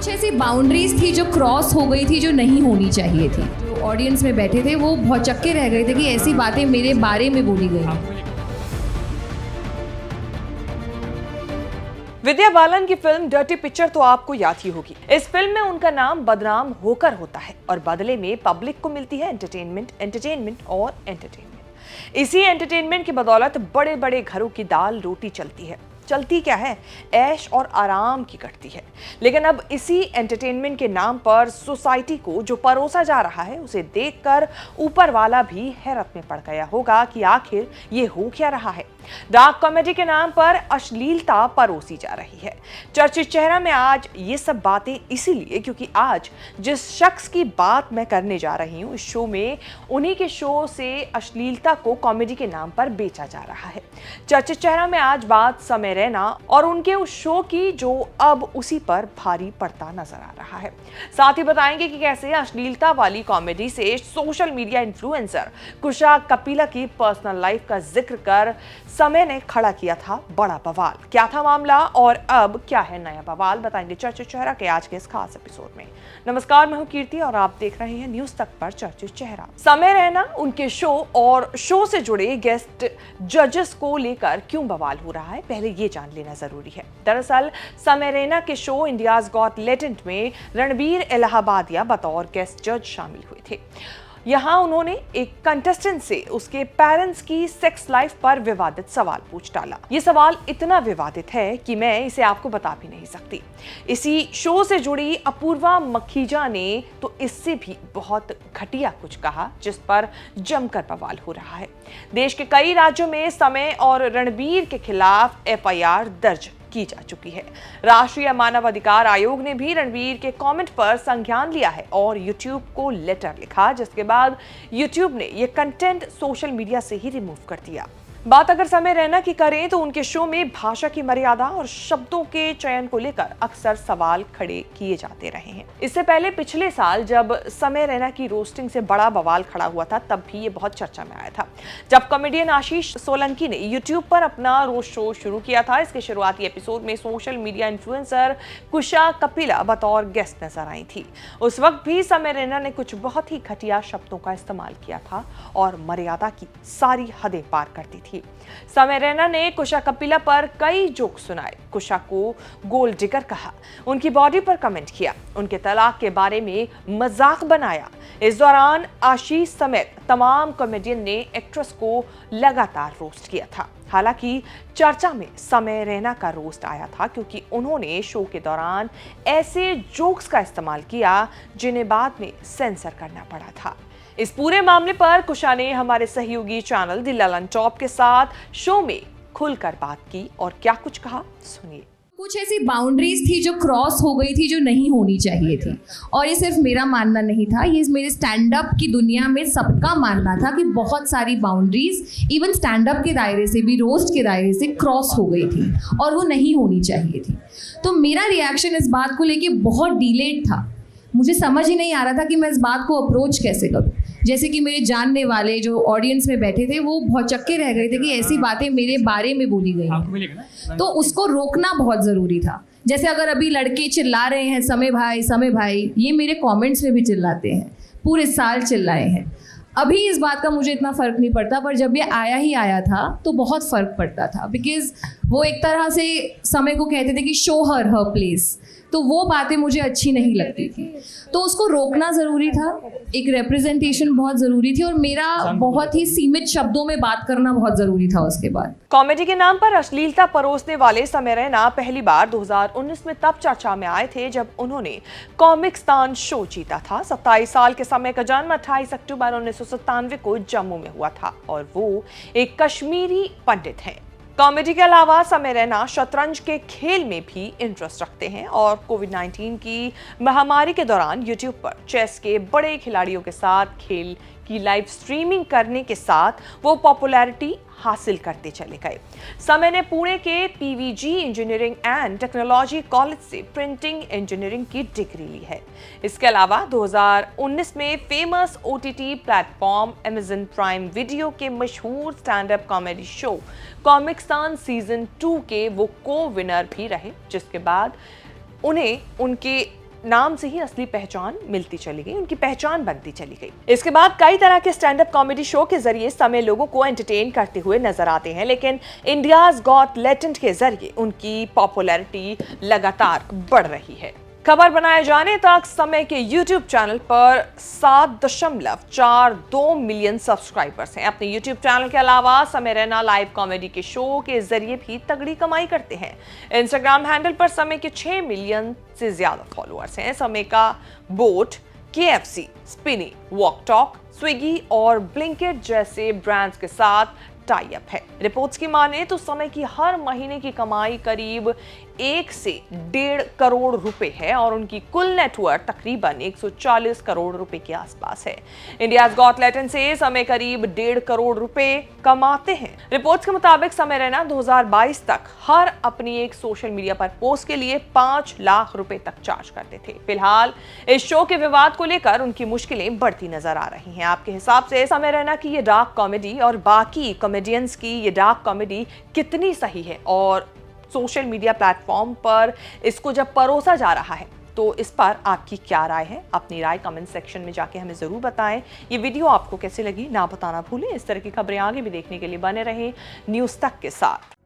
कुछ ऐसी बाउंड्रीज थी जो क्रॉस हो गई थी, जो नहीं होनी चाहिए थी। जो ऑडियंस में बैठे थे वो भौचक्के रह गए थे कि ऐसी बातें मेरे बारे में बोली गई। विद्या बालन की फिल्म डर्टी पिक्चर तो आपको याद ही होगी। इस फिल्म में उनका नाम बदनाम होकर होता है और बदले में पब्लिक को मिलती है एंटरटेनमेंट और एंटरटेनमेंट। इसी एंटरटेनमेंट की बदौलत बड़े बड़े घरों की दाल रोटी चलती है। चलती क्या है, ऐश और आराम की कटती है। लेकिन अब इसी एंटरटेनमेंट के नाम पर सोसाइटी को जो परोसा जा रहा है, उसे देखकर ऊपर वाला भी हैरत में पड़ गया होगा कि आखिर ये हो क्या रहा है। डार्क कॉमेडी के नाम पर अश्लीलता परोसी जा रही है। चर्चित चेहरा में आज ये सब बातें इसीलिए क्योंकि आज जिस शख्स की बात मैं करने जा रही हूँ, इस शो में उन्हीं के शो से अश्लीलता को कॉमेडी के नाम पर बेचा जा रहा है। चर्चित चेहरा में आज बात समय रैना और उनके उस शो की जो अब उसी पर भारी पड़ता नजर आ रहा है। साथ ही बताएंगे कि कैसे अश्लीलता वाली कॉमेडी से सोशल मीडिया इन्फ्लुएंसर कुशा कपिला की पर्सनल लाइफ का जिक्र कर समय ने खड़ा किया था बड़ा बवाल। क्या था मामला और अब क्या है नया बवाल, बताएंगे चर्चित चेहरा के आज के इस खास एपिसोड में। नमस्कार, मैं हूं कीर्ति और आप देख रहे हैं न्यूज तक पर चर्चित चेहरा। समय रैना, उनके शो और शो से जुड़े गेस्ट जजेस को लेकर क्यों बवाल हो रहा है, पहले ये जान लेना जरूरी है। दरअसल समय रैना के शो इंडियाज गॉट टैलेंट में रणबीर इलाहाबादिया बतौर गेस्ट जज शामिल हुए थे। यहाँ उन्होंने एक कंटेस्टेंट से उसके पेरेंट्स की सेक्स लाइफ पर विवादित सवाल पूछ डाला। ये सवाल इतना विवादित है कि मैं इसे आपको बता भी नहीं सकती। इसी शो से जुड़ी अपूर्वा मखीजा ने तो इससे भी बहुत घटिया कुछ कहा, जिस पर जमकर बवाल हो रहा है। देश के कई राज्यों में समय और रणबीर के खिलाफ एफआईआर दर्ज की जा चुकी है। राष्ट्रीय मानव अधिकार आयोग ने भी रणबीर के कमेंट पर संज्ञान लिया है और यूट्यूब को लेटर लिखा, जिसके बाद यूट्यूब ने यह कंटेंट सोशल मीडिया से ही रिमूव कर दिया। बात अगर समय रैना की करें तो उनके शो में भाषा की मर्यादा और शब्दों के चयन को लेकर अक्सर सवाल खड़े किए जाते रहे हैं। इससे पहले पिछले साल जब समय रैना की रोस्टिंग से बड़ा बवाल खड़ा हुआ था, तब भी ये बहुत चर्चा में आया था। जब कॉमेडियन आशीष सोलंकी ने यूट्यूब पर अपना रोस्ट शो शुरू किया था, इसके शुरुआती एपिसोड में सोशल मीडिया इन्फ्लुएंसर कुशा कपिला बतौर गेस्ट नजर आई थी। उस वक्त भी समय रैना ने कुछ बहुत ही घटिया शब्दों का इस्तेमाल किया था और मर्यादा की सारी हदें पार कर दी थी। समय रैना ने कुशा कपिला पर कई जोक सुनाए, कुशा को गोल्ड डिगर कहा, उनकी बॉडी पर कमेंट किया, उनके तलाक के बारे में मजाक बनाया। इस दौरान आशीष समेत तमाम कॉमेडियन ने एक्ट्रेस को लगातार रोस्ट किया था। हालांकि चर्चा में समय रैना का रोस्ट आया था क्योंकि उन्होंने शो के दौरान ऐसे जोक्स का इस्तेमाल किया जिन्हें बाद में सेंसर करना पड़ा था। इस पूरे मामले पर कुशा ने हमारे सहयोगी चैनल द ललन टॉप के साथ शो में खुलकर बात की और क्या कुछ कहा, सुनिए। कुछ ऐसी बाउंड्रीज थी जो क्रॉस हो गई थी, जो नहीं होनी चाहिए थी। और ये सिर्फ मेरा मानना नहीं था, ये मेरे स्टैंड अप की दुनिया में सबका मानना था कि बहुत सारी बाउंड्रीज इवन स्टैंड अप के दायरे से भी, रोस्ट के दायरे से क्रॉस हो गई थी और वो नहीं होनी चाहिए थी। तो मेरा रिएक्शन इस बात को लेके बहुत डिलेड था। मुझे समझ ही नहीं आ रहा था कि मैं इस बात को अप्रोच कैसे करूं। जैसे कि मेरे जानने वाले जो ऑडियंस में बैठे थे वो भौचक्के रह गए थे कि ऐसी बातें मेरे बारे में बोली गई हैं। तो उसको रोकना बहुत ज़रूरी था। जैसे अगर अभी लड़के चिल्ला रहे हैं समय भाई, ये मेरे कमेंट्स में भी चिल्लाते हैं, पूरे साल चिल्लाए हैं। अभी इस बात का मुझे इतना फ़र्क नहीं पड़ता, पर जब ये आया था तो बहुत फ़र्क पड़ता था। बिकॉज़ वो एक तरह से समय को कहते थे कि शो हर प्लेस, तो वो बातें मुझे अच्छी नहीं लगती थी। तो उसको रोकना ज़रूरी था, एक रिप्रेजेंटेशन बहुत ज़रूरी थी और मेरा बहुत ही सीमित शब्दों में बात करना बहुत ज़रूरी था। उसके बाद कॉमेडी के नाम पर अश्लीलता परोसने वाले समय रैना पहली बार 2019 में तब चर्चा में आए थे जब उन्होंने कॉमिक्स्तान शो जीता था। 27 साल के समय का जन्म 28 अक्टूबर 1997 को जम्मू में हुआ था और वो एक कश्मीरी पंडित हैं। कॉमेडी के अलावा समय रैना शतरंज के खेल में भी इंटरेस्ट रखते हैं और कोविड-19 की महामारी के दौरान यूट्यूब पर चेस के बड़े खिलाड़ियों के साथ खेल की लाइव स्ट्रीमिंग करने के साथ वो पॉपुलैरिटी हासिल करते चले गए। समय ने पुणे के पीवीजी इंजीनियरिंग एंड टेक्नोलॉजी कॉलेज से प्रिंटिंग इंजीनियरिंग की डिग्री ली है। इसके अलावा 2019 में famous OTT platform Amazon prime video के मशहूर stand up comedy show Comicstaan season 2 के वो को विनर भी रहे, जिसके बाद उन्हें उनके नाम से ही असली पहचान मिलती चली गई, उनकी पहचान बनती चली गई। इसके बाद कई तरह के स्टैंड अप कॉमेडी शो के जरिए समय लोगों को एंटरटेन करते हुए नजर आते हैं, लेकिन इंडियाज गॉट टैलेंट के जरिए उनकी पॉपुलैरिटी लगातार बढ़ रही है। खबर बनाए जाने तक समय के YouTube चैनल पर 7.42 मिलियन सब्सक्राइबर्स हैं। अपने YouTube चैनल के अलावा समय रैना लाइव कॉमेडी के शो के जरिए भी तगड़ी कमाई करते हैं। इंस्टाग्राम हैंडल पर समय के 6 मिलियन से ज्यादा फॉलोअर्स हैं। समय का boat, KFC, Spini, walk talk, Swiggy और ब्लिंकिट जैसे ब्रांड्स के साथ टाई अप है। रिपोर्ट्स की माने तो समय की हर महीने की कमाई करीब 1 से 1.5 करोड़ रुपए है और उनकी कुल नेटवर्थ तकरीबन 140 करोड़ रुपए के आसपास है। इंडियाज गॉट टैलेंट से समय करीब 1.5 करोड़ रुपए कमाते हैं। रिपोर्ट्स के मुताबिक समय रैना 2022 तक हर अपनी एक सोशल मीडिया पर पोस्ट के लिए 5 लाख रुपए तक चार्ज करते थे। फिलहाल इस शो के विवाद को लेकर उनकी मुश्किलें बढ़ती नजर आ रही हैं। आपके हिसाब से समय रैना की ये डार्क कॉमेडी और बाकी कॉमेडियंस की ये डार्क कॉमेडी कितनी सही है, और सोशल मीडिया प्लेटफॉर्म पर इसको जब परोसा जा रहा है तो इस पर आपकी क्या राय है? अपनी राय कमेंट सेक्शन में जाके हमें जरूर बताएं। ये वीडियो आपको कैसी लगी ना बताना भूलें। इस तरह की खबरें आगे भी देखने के लिए बने रहें न्यूज़ तक के साथ।